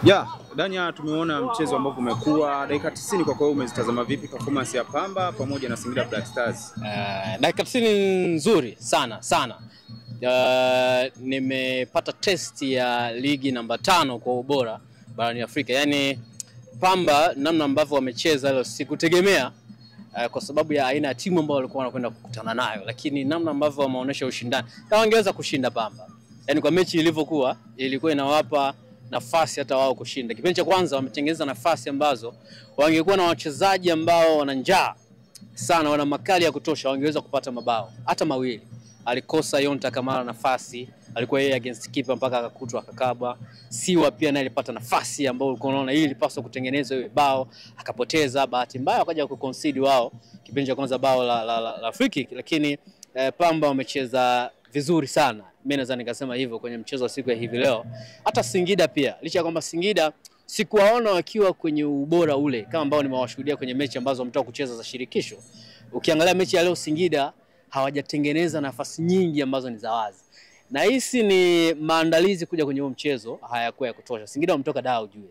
Ya, Danya, tumeona mchezo ambao umekuwa dakika 90 kwa kweli. Umezitazama vipi performance ya Pamba pamoja na Singida Black Stars? Dakika 90 nzuri sana. Nimepata test ya ligi namba 5 kwa ubora barani Afrika. Yaani Pamba namna ambavyo wamecheza leo sikutegemea kwa sababu ya aina ya timu ambayo walikuwa wanakwenda kukutana nayo, lakini namna ambavyo wameonyesha ushindani na wangeweza kushinda Pamba. Yaani kwa mechi ilivyokuwa ilikuwa inawapa nafasi hata wao kushinda. Kipindi cha kwanza wametengeneza nafasi ambazo wangekuwa na wachezaji ambao wana njaa sana, wana makali ya kutosha, wangeweza kupata mabao hata mawili. Alikosa Yonta Kamara nafasi, alikuwa yeye against keeper mpaka akakutwa akakaba. Siwa pia naye alipata nafasi ambayo ulikuwa unaona hii ilipaswa kutengenezwa ile bao, akapoteza. Bahati mbaya wakaja kuconcede wao kipindi cha kwanza bao la free kick, lakini Pamba wamecheza vizuri sana. Mimi naweza nikasema hivyo kwenye mchezo wa siku ya hivi leo. Hata Singida pia, licha ya kwamba Singida sikuwaona wakiwa kwenye ubora ule kama ambao nimewashuhudia kwenye mechi ambazo wametoka kucheza za shirikisho. Ukiangalia mechi ya leo Singida hawajatengeneza nafasi nyingi ambazo ni za wazi. Na hisi ni maandalizi kuja kwenye huo mchezo hayakuwa ya kutosha. Singida wametoka Dar ujue.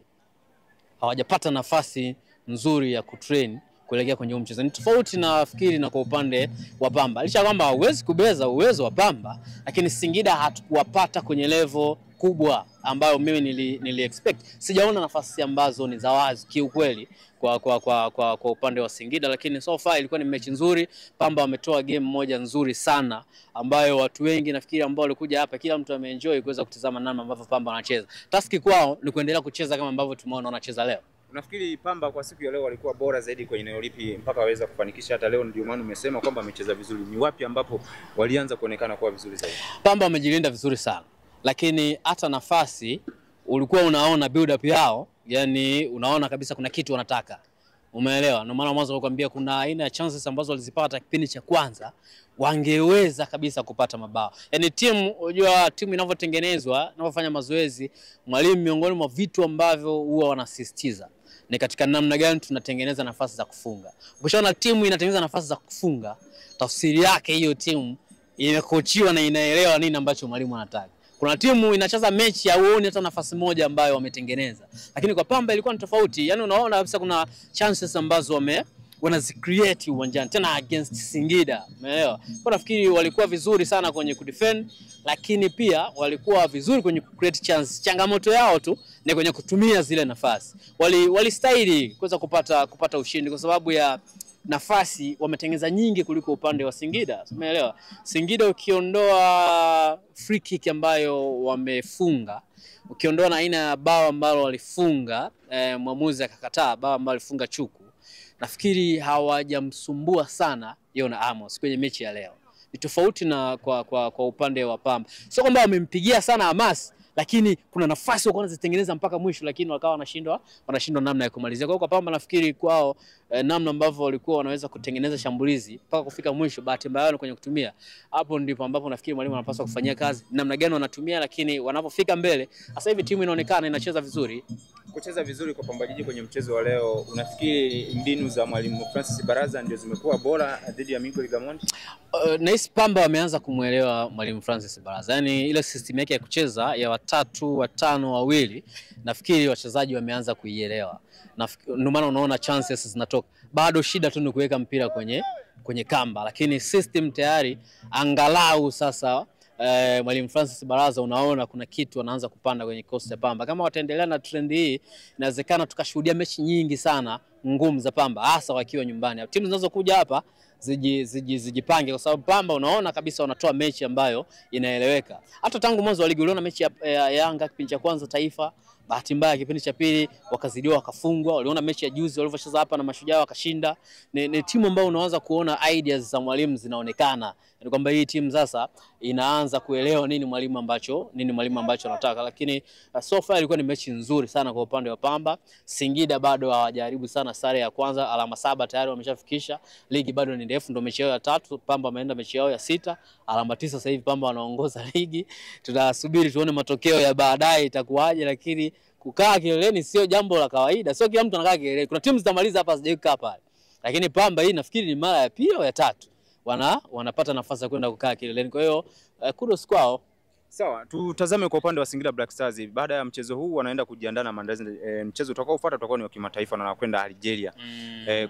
Hawajapata nafasi nzuri ya kutrain kuelekea kwenye huo mchezo. Ni tofauti na fikiri na kwa upande wa Pamba. Licha kwamba hauwezi kubeza uwezo wa Pamba, lakini Singida hatukuwapata kwenye level kubwa ambayo mimi nili expect. Sijaona nafasi ambazo ni za wazi kiukweli kwa upande wa Singida, lakini so far ilikuwa ni mechi nzuri. Pamba wametoa game moja nzuri sana ambayo watu wengi nafikiri ambao walikuja hapa kila mtu ameenjoy kuweza kutazama namna ambavyo Pamba wanacheza. Taski kwao ni kuendelea kucheza kama ambavyo tumeona wanacheza leo. Unafikiri Pamba kwa siku ya leo walikuwa bora zaidi kwenye eneo lipi mpaka waweza kufanikisha hata leo? Ndio maana umesema kwamba wamecheza vizuri. Ni wapi ambapo walianza kuonekana kuwa vizuri zaidi? Pamba wamejilinda vizuri sana, lakini hata nafasi ulikuwa unaona build up yao, yani unaona kabisa kuna kitu wanataka. Umeelewa? Ndio maana mwanzo nilikwambia kuna aina ya chances ambazo walizipata kipindi cha kwanza wangeweza kabisa kupata mabao. Yaani unajua timu inavyotengenezwa, inavyofanya mazoezi, mwalimu miongoni mwa vitu ambavyo huwa wanasisitiza ni katika namna gani tunatengeneza nafasi za kufunga. Ukishaona timu inatengeneza nafasi za kufunga, tafsiri yake hiyo timu imekochiwa na inaelewa nini ambacho mwalimu anataka. Kuna timu inacheza mechi hauoni hata nafasi moja ambayo wametengeneza. Lakini kwa Pamba ilikuwa ni tofauti. Yaani unaona kabisa kuna chances ambazo wanazicreate uwanjani tena against Singida. Umeelewa? Kwa nafikiri walikuwa vizuri sana kwenye kudefend, lakini pia walikuwa vizuri kwenye create chance. Changamoto yao tu ni kwenye kutumia zile nafasi. Walistahili kuweza kupata ushindi kwa sababu ya nafasi wametengeneza nyingi kuliko upande wa Singida. Umeelewa? Singida ukiondoa free kick ambayo wamefunga, ukiondoa na aina ya bao ambalo walifunga, mwamuzi akakataa bao ambalo alifunga Chuku, nafikiri hawajamsumbua sana Yona Amos kwenye mechi ya leo. Ni tofauti na kwa upande wa Pamba. Sio kwamba wamempigia sana Hamas, lakini kuna nafasi wako wanazitengeneza mpaka mwisho, lakini wakawa wanashindwa namna ya kumalizia. Kwa Pamba nafikiri kwao namna ambavyo walikuwa wanaweza kutengeneza shambulizi mpaka kufika mwisho, bahati mbaya kwenye kutumia. Hapo ndipo ambapo nafikiri mwalimu anapaswa kufanyia kazi namna gani wanatumia, lakini wanapofika mbele sasa hivi timu inaonekana inacheza vizuri. Kucheza vizuri kwa Pamba Jiji kwenye mchezo wa leo, unafikiri mbinu za mwalimu Francis Baraza ndio zimekuwa bora dhidi ya Miguel Gamondi? Nahisi Pamba wameanza kumuelewa mwalimu Francis Baraza. Yaani ile system yake ya kucheza ya 3, 5, 2, nafikiri wachezaji wameanza kuielewa. Ndio maana unaona chances zinatoka. Bado shida tu ni kuweka mpira kwenye kamba, lakini system tayari angalau sasa mwalimu Francis Baraza unaona kuna kitu anaanza kupanda kwenye kosi ya Pamba. Kama wataendelea na trend hii, inawezekana tukashuhudia mechi nyingi sana ngumu za Pamba hasa wakiwa nyumbani. Timu zinazokuja hapa zijipange kwa sababu Pamba unaona kabisa wanatoa mechi ambayo inaeleweka. Hata tangu mwanzo wa ligi uliona mechi ya Yanga kipindi cha kwanza Taifa, bahati mbaya kipindi cha pili wakazidiwa wakafungwa. Waliona mechi ya juzi walivyocheza hapa na Mashujaa wakashinda. Ni timu ambayo unaanza kuona ideas za mwalimu zinaonekana. Ni kwamba hii timu sasa inaanza kuelewa nini mwalimu ambacho anataka. Lakini so far ilikuwa ni mechi nzuri sana kwa upande wa Pamba. Singida bado hawajaribu sana, sare ya kwanza, alama 7 tayari wameshafikisha. Ligi bado ni ndefu, ndio mechi yao ya 3, Pamba wameenda mechi yao ya 6, alama 9 sasa hivi Pamba wanaongoza ligi. Tunasubiri tuone matokeo ya baadaye itakuwaje, lakini kukaa kileleni sio jambo la kawaida. Sio kila mtu anakaa kileleni. Kuna timu zitamaliza hapa hazijakaa pale. Lakini Pamba hii nafikiri ni mara ya pili au ya 3 wanapata nafasi ya kwenda kukaa kileleni. Kwa hiyo kudos kwao. Sawa, tutazame kwa upande wa Singida Black Stars. Baada ya mchezo huu wanaenda kujiandaa na maandalizi, mchezo utakaofuata utakuwa ni wa kimataifa na wanakwenda Algeria.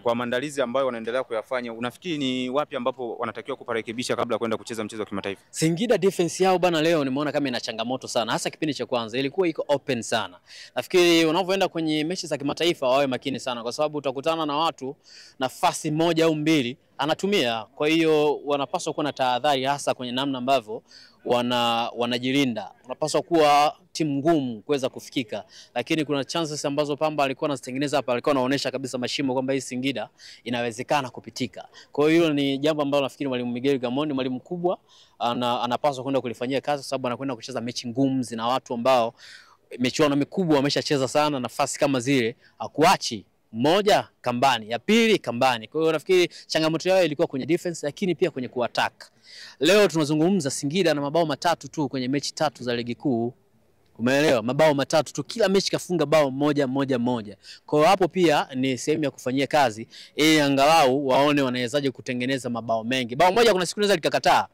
Kwa maandalizi ambayo wanaendelea kuyafanya, unafikiri ni wapi ambapo wanatakiwa kuparekebisha kabla ya kwenda kucheza mchezo wa kimataifa? Singida defense yao bana leo nimeona kama ina changamoto sana, hasa kipindi cha kwanza ilikuwa iko open sana. Nafikiri unavyoenda kwenye mechi za kimataifa wawe makini sana, kwa sababu utakutana na watu nafasi moja au mbili anatumia. Kwa hiyo wanapaswa kuwa na tahadhari, hasa kwenye namna ambavyo wanajilinda. Wanapaswa kuwa timu ngumu kuweza kufikika, lakini kuna chances ambazo Pamba alikuwa anazitengeneza hapa, alikuwa anaonyesha kabisa mashimo kwamba hii Singida inawezekana kupitika. Kwa hiyo hilo ni jambo ambalo nafikiri mwalimu Miguel Gamondi, mwalimu mkubwa, anapaswa kwenda kulifanyia kazi, sababu anakwenda kucheza mechi ngumu na watu ambao michuano mikubwa wameshacheza sana. Nafasi kama zile akuachi moja kambani, ya pili kambani. Kwa hiyo nafikiri changamoto yao ilikuwa kwenye defense, lakini pia kwenye kuattack. Leo tunazungumza Singida na mabao matatu tu kwenye mechi 3 za ligi kuu. Umeelewa? Mabao matatu tu, kila mechi kafunga bao moja. Kwa hiyo hapo pia ni sehemu ya kufanyia kazi, ili angalau waone wanawezaje kutengeneza mabao mengi. Bao moja kuna siku naweza likakataa.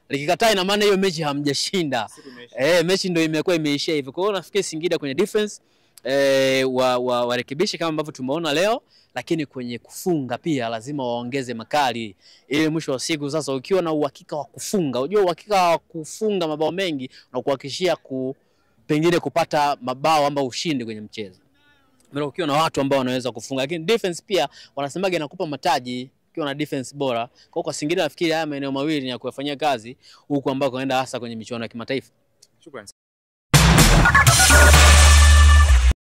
Likikataa ina maana hiyo mechi hamjashinda. Mechi ndio imekuwa imeishia hivyo. Kwa hiyo nafikiri Singida kwenye defense warekebishe kama ambavyo tumeona leo, lakini kwenye kufunga pia lazima waongeze makali, ili mwisho wa siku sasa ukiwa na uhakika wa kufunga, unajua uhakika wa kufunga mabao mengi na kuhakikishia pengine kupata mabao ama ushindi kwenye mchezo. Mara ukiwa na watu ambao wanaweza kufunga, lakini defense pia wanasemaga inakupa mataji ukiwa na defense bora. Kwa Singida nafikiri haya maeneo mawili ni ya kufanyia kazi huko ambako anaenda hasa kwenye michuano ya kimataifa. Shukrani.